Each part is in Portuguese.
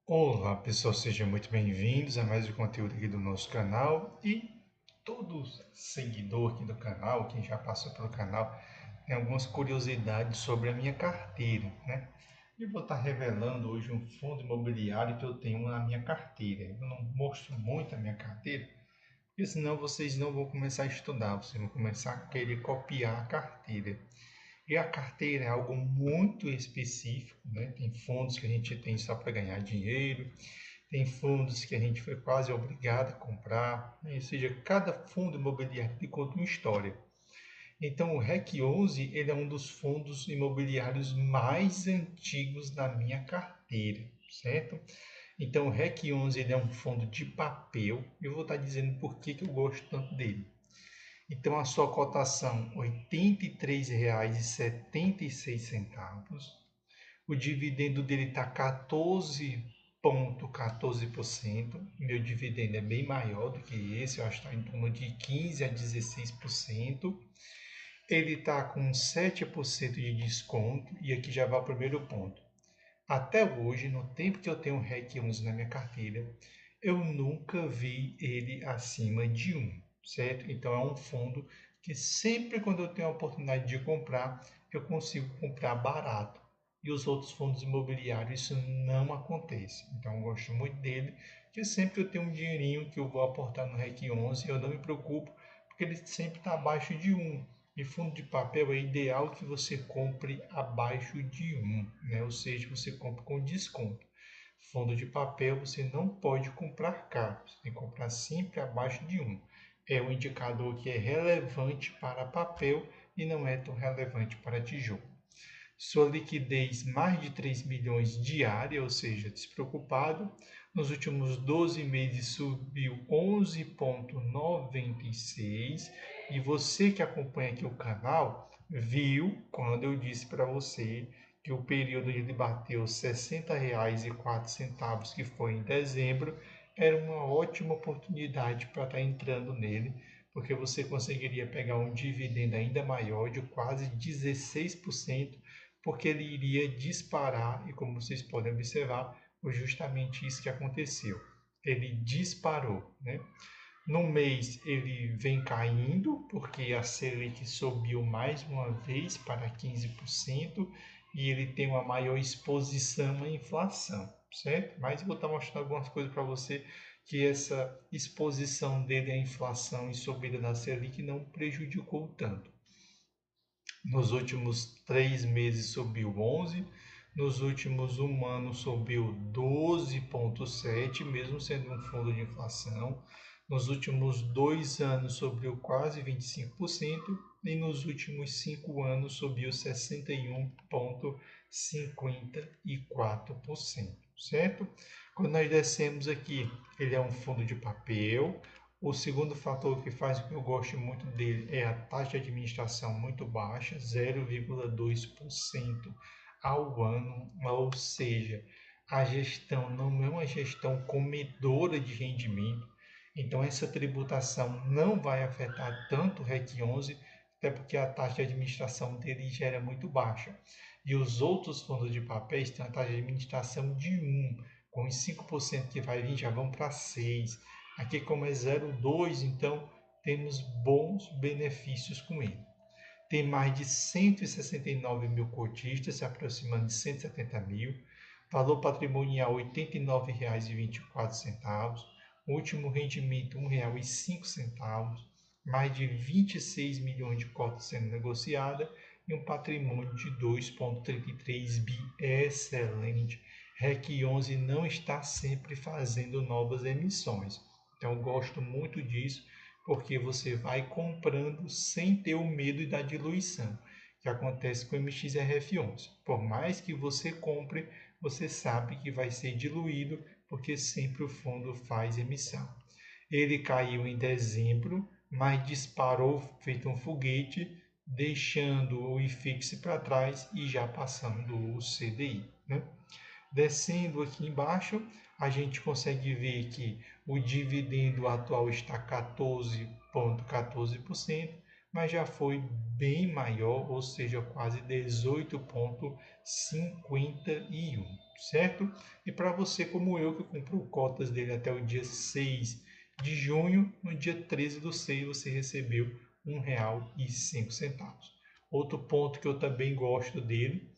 Olá pessoal, sejam muito bem-vindos a mais um conteúdo aqui do nosso canal e todo seguidor aqui do canal, quem já passou pelo canal, tem algumas curiosidades sobre a minha carteira, né? E vou estar revelando hoje um fundo imobiliário que eu tenho na minha carteira. Eu não mostro muito a minha carteira, porque senão vocês não vão começar a estudar, vocês vão começar a querer copiar a carteira. E a carteira é algo muito específico, né? Tem fundos que a gente tem só para ganhar dinheiro, tem fundos que a gente foi quase obrigado a comprar, né? Ou seja, cada fundo imobiliário te conta uma história. Então, o REC 11 ele é um dos fundos imobiliários mais antigos da minha carteira, certo? Então, o REC 11 ele é um fundo de papel. Eu vou estar dizendo por que eu gosto tanto dele. Então, a sua cotação R$ 83,76. O dividendo dele está 14,14%. Meu dividendo é bem maior do que esse, eu acho que está em torno de 15 a 16%. Ele está com 7% de desconto, e aqui já vai o primeiro ponto. Até hoje, no tempo que eu tenho o REC 11 na minha carteira, eu nunca vi ele acima de um, certo? Então é um fundo que sempre quando eu tenho a oportunidade de comprar, eu consigo comprar barato. E os outros fundos imobiliários isso não acontece. Então eu gosto muito dele, porque sempre eu tenho um dinheirinho que eu vou aportar no REC 11, eu não me preocupo, porque ele sempre está abaixo de um. E fundo de papel é ideal que você compre abaixo de um, né? Ou seja, você compra com desconto. Fundo de papel você não pode comprar caro, você tem que comprar sempre abaixo de um. É um indicador que é relevante para papel e não é tão relevante para tijolo. Sua liquidez mais de 3 milhões diária, ou seja, despreocupado. Nos últimos 12 meses subiu 11,96. E você que acompanha aqui o canal viu quando eu disse para você que o período ele bateu R$ 60,04, que foi em dezembro, era uma ótima oportunidade para estar entrando nele, porque você conseguiria pegar um dividendo ainda maior de quase 16%, porque ele iria disparar, e como vocês podem observar, foi justamente isso que aconteceu. Ele disparou, né? No mês ele vem caindo, porque a Selic subiu mais uma vez para 15% e ele tem uma maior exposição à inflação, certo? Mas eu vou estar mostrando algumas coisas para você que essa exposição dele à inflação e subida da Selic não prejudicou tanto. Nos últimos 3 meses subiu 11, nos últimos um ano subiu 12,7, mesmo sendo um fundo de inflação. Nos últimos 2 anos subiu quase 25% e nos últimos 5 anos subiu 61,54%, certo? Quando nós descemos aqui, ele é um fundo de papel. O segundo fator que faz com que eu goste muito dele é a taxa de administração muito baixa, 0,2% ao ano, ou seja, a gestão não é uma gestão comedora de rendimento, então essa tributação não vai afetar tanto o REC 11, até porque a taxa de administração dele já era muito baixa. E os outros fundos de papéis têm a taxa de administração de 1, com os 5% que vai vir já vão para 6%. Aqui, como é 0,2, então temos bons benefícios com ele. Tem mais de 169 mil cotistas, se aproximando de 170 mil. Valor patrimonial R$ 89,24. Último rendimento R$ 1,05. Mais de 26 milhões de cotas sendo negociada e um patrimônio de 2,33 bi. Excelente. REC 11 não está sempre fazendo novas emissões. Então, eu gosto muito disso, porque você vai comprando sem ter o medo da diluição, que acontece com o MXRF11. Por mais que você compre, você sabe que vai ser diluído, porque sempre o fundo faz emissão. Ele caiu em dezembro, mas disparou feito um foguete, deixando o IFIX para trás e já passando o CDI, né? Descendo aqui embaixo, a gente consegue ver que o dividendo atual está 14,14%, mas já foi bem maior, ou seja, quase 18,51, certo? E para você como eu, que comprou cotas dele até o dia 6 de junho, no dia 13 do 6 você recebeu R$ 1,05. Outro ponto que eu também gosto dele,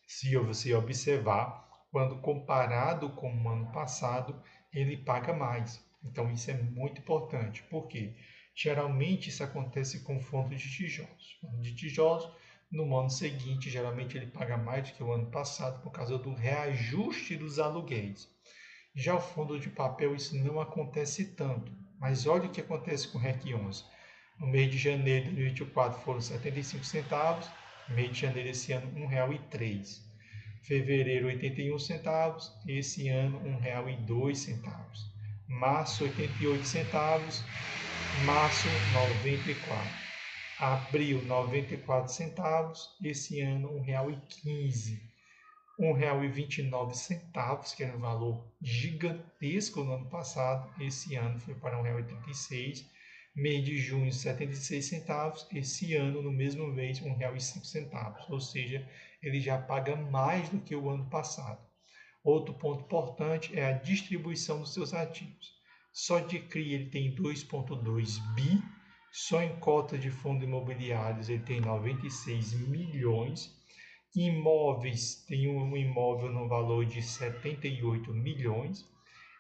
se você observar, quando comparado com o ano passado, ele paga mais. Então isso é muito importante. Por quê? Geralmente isso acontece com fundo de tijolos. Fundo de tijolos, no ano seguinte, geralmente ele paga mais do que o ano passado por causa do reajuste dos aluguéis. Já o fundo de papel, isso não acontece tanto. Mas olha o que acontece com o REC 11. No mês de janeiro de 2024 foram 75 centavos, no mês de janeiro desse ano R$ 1,03. Fevereiro 81 centavos, esse ano R$ 1,02. Março 88 centavos, março 94. Abril 94 centavos, esse ano R$ 1,15. R$ 1,29, que era um valor gigantesco no ano passado, esse ano foi para R$ 1,36. Mês de junho, 76 centavos, esse ano, no mesmo mês, R$ 1,05, ou seja, ele já paga mais do que o ano passado. Outro ponto importante é a distribuição dos seus ativos. Só de CRI ele tem 2,2 bi, só em cota de fundos imobiliários ele tem 96 milhões, imóveis, tem um imóvel no valor de 78 milhões.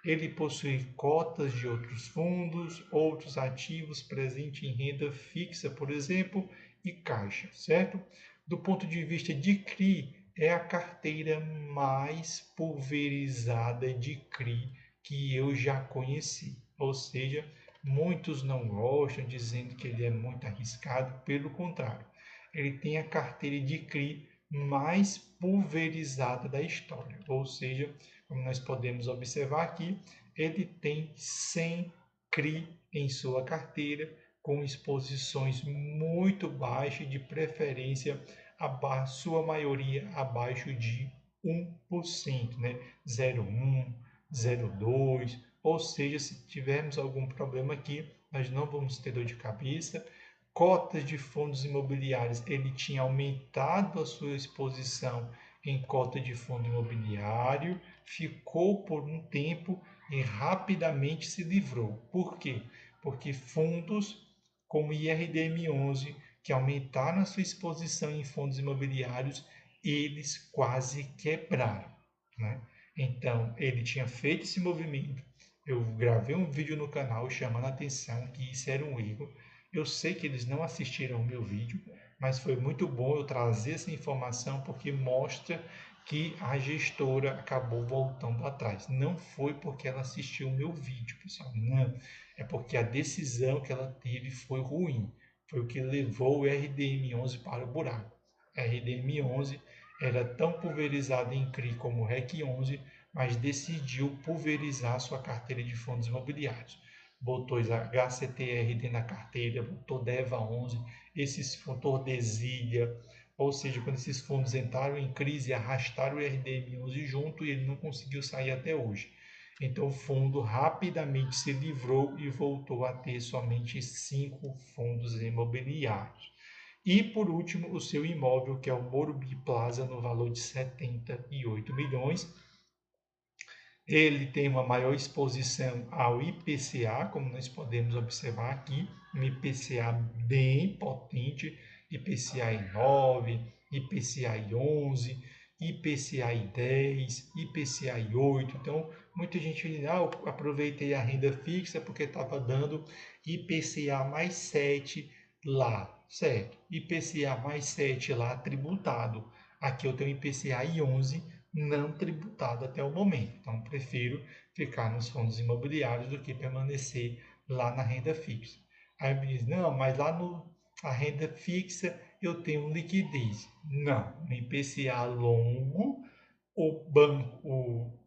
Ele possui cotas de outros fundos, outros ativos presentes em renda fixa, por exemplo, e caixa, certo? Do ponto de vista de CRI, é a carteira mais pulverizada de CRI que eu já conheci. Ou seja, muitos não gostam, dizendo que ele é muito arriscado. Pelo contrário, ele tem a carteira de CRI mais pulverizada da história. Ou seja, como nós podemos observar aqui, ele tem 100 CRI em sua carteira, com exposições muito baixas, de preferência, sua maioria abaixo de 1%, né? 0,1, 0,2, ou seja, se tivermos algum problema aqui, nós não vamos ter dor de cabeça. Cotas de fundos imobiliários, ele tinha aumentado a sua exposição em cota de fundo imobiliário, ficou por um tempo e rapidamente se livrou. Por quê? Porque fundos como IRDM11, que aumentaram a sua exposição em fundos imobiliários, eles quase quebraram, né? Então, ele tinha feito esse movimento. Eu gravei um vídeo no canal chamando a atenção que isso era um erro. Eu sei que eles não assistiram o meu vídeo, mas foi muito bom eu trazer essa informação porque mostra que a gestora acabou voltando atrás. Não foi porque ela assistiu o meu vídeo, pessoal. Não. É porque a decisão que ela teve foi ruim. Foi o que levou o RDM11 para o buraco. A RDM11 era tão pulverizada em CRI como o REC11, mas decidiu pulverizar sua carteira de fundos imobiliários. Botou HCTRD na carteira, botou DEVA11, esses fundos, Tordesilha, ou seja, quando esses fundos entraram em crise, arrastaram o RDM11 junto e ele não conseguiu sair até hoje. Então o fundo rapidamente se livrou e voltou a ter somente 5 fundos imobiliários. E por último, o seu imóvel, que é o Morumbi Plaza, no valor de 78 milhões. Ele tem uma maior exposição ao IPCA, como nós podemos observar aqui, um IPCA bem potente, IPCA 9, IPCA 11, IPCA 10, IPCA 8. Então, muita gente diz, eu aproveitei a renda fixa porque estava dando IPCA mais 7 lá, certo? IPCA mais 7 lá tributado. Aqui eu tenho IPCA 11 não tributado até o momento. Então, prefiro ficar nos fundos imobiliários do que permanecer lá na renda fixa. Aí me diz, não, mas lá na renda fixa eu tenho liquidez. Não, no IPCA longo, o banco, o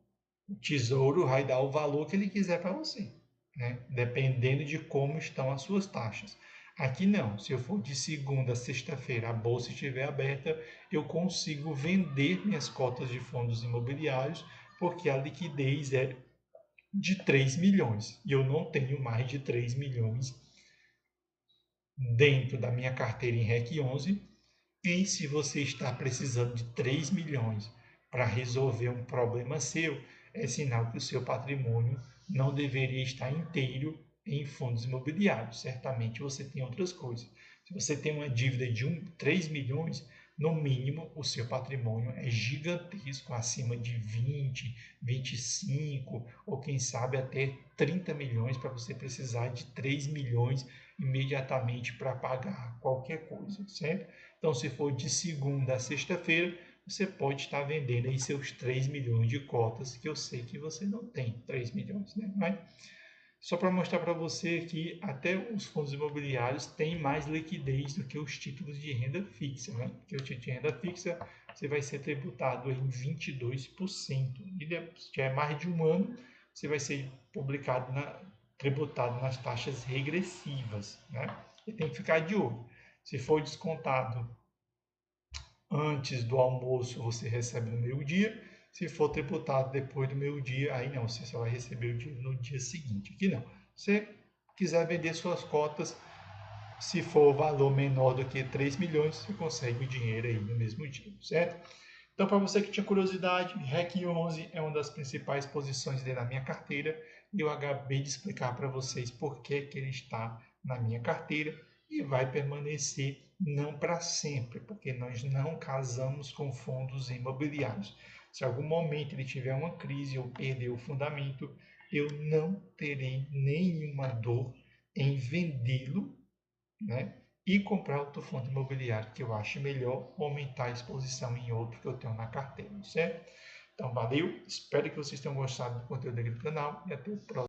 tesouro vai dar o valor que ele quiser para você, né? Dependendo de como estão as suas taxas. Aqui não, se eu for de segunda a sexta-feira, a bolsa estiver aberta, eu consigo vender minhas cotas de fundos imobiliários, porque a liquidez é de 3 milhões e eu não tenho mais de 3 milhões dentro da minha carteira em REC 11. E se você está precisando de 3 milhões para resolver um problema seu, é sinal que o seu patrimônio não deveria estar inteiro em fundos imobiliários. Certamente você tem outras coisas. Se você tem uma dívida de 3 milhões, no mínimo o seu patrimônio é gigantesco, acima de 20, 25 ou quem sabe até 30 milhões para você precisar de 3 milhões imediatamente para pagar qualquer coisa, certo? Então, se for de segunda a sexta-feira, você pode estar vendendo aí seus 3 milhões de cotas, que eu sei que você não tem 3 milhões, né? Mas só para mostrar para você que até os fundos imobiliários têm mais liquidez do que os títulos de renda fixa, né? Porque o título de renda fixa você vai ser tributado em 22%. E se tiver mais de um ano, você vai ser tributado nas taxas regressivas, né? E tem que ficar de olho. Se for descontado antes do almoço, você recebe no meio-dia. Se for tributado depois do meio-dia, aí não, você só vai receber o dinheiro no dia seguinte. Aqui não. Se você quiser vender suas cotas, se for valor menor do que 3 milhões, você consegue o dinheiro aí no mesmo dia, certo? Então, para você que tinha curiosidade, REC 11 é uma das principais posições dele na minha carteira e eu acabei de explicar para vocês por que ele está na minha carteira e vai permanecer não para sempre, porque nós não casamos com fundos imobiliários. Se algum momento ele tiver uma crise ou perder o fundamento, eu não terei nenhuma dor em vendê-lo, né? E comprar outro fundo imobiliário que eu acho melhor, aumentar a exposição em outro que eu tenho na carteira, certo? Então, valeu, espero que vocês tenham gostado do conteúdo aqui do canal e até o próximo.